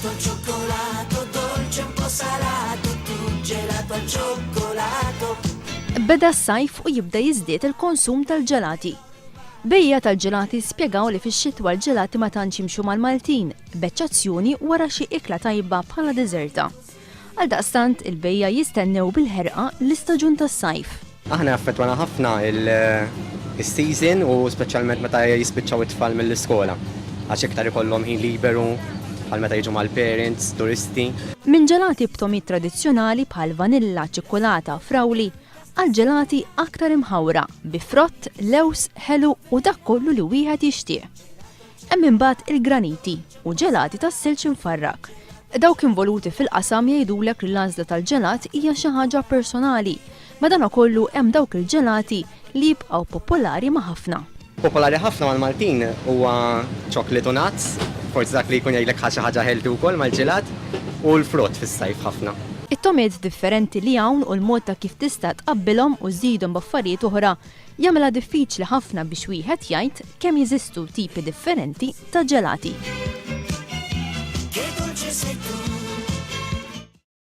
Gelato al cioccolato, dolce un po' salato, tu gelato al cioccolato. Beda s-sajf u jibda jiżdied il-konsum tal-ġelati. Bejja tal-ġelati spjegaw li fix-xitwa l-ġelati ma tantx jimxu mal-Maltin, b'eċċezzjoni wara xi ikla tajba bħala deżerta. Għaldaqstant il-bejja jistennew bil-ħerqa l-istaġun tas-sajf. Aħna affettwana ħafna il-season u speċjalment meta jispiċċaw it-tfal mill-iskola. Għax iktar ikollhom ħin liberu, bħal meta jiġu mal-parents, turisti. Minn ġelati b'tomit tradizzjonali bħal vanilla, ċikkolata, frawli, għal ġelati aktar imħawra, bi frott, lews, ħelu u dak kollu li wieħed jixtieq. Hemm imbagħad il-graniti u ġelati tas-silġ infarrak. Dawk involuti fil-qasam jgħidulek li l-għażla tal-ġelat hija xi ħaġa personali. Madankollu hemm dawk il-ġelati li jibqgħu popolari ma' ħafna. Popolari ħafna mal-Maltin huwa chocolate u nuts, forsi dak li jkun jgħidlek xi ħaġa healthy wkoll mal-ġelat u l-frott fis-sajf ħafna. It-tomiet differenti li hawn u l-mod ta' kif tista' tqabbilhom u żżidhom b'affarijiet oħra jagħmilha diffiċli ħafna biex wieħed jgħid kemm jeżistu tipi differenti ta' ġelati. Che dolce sei tu,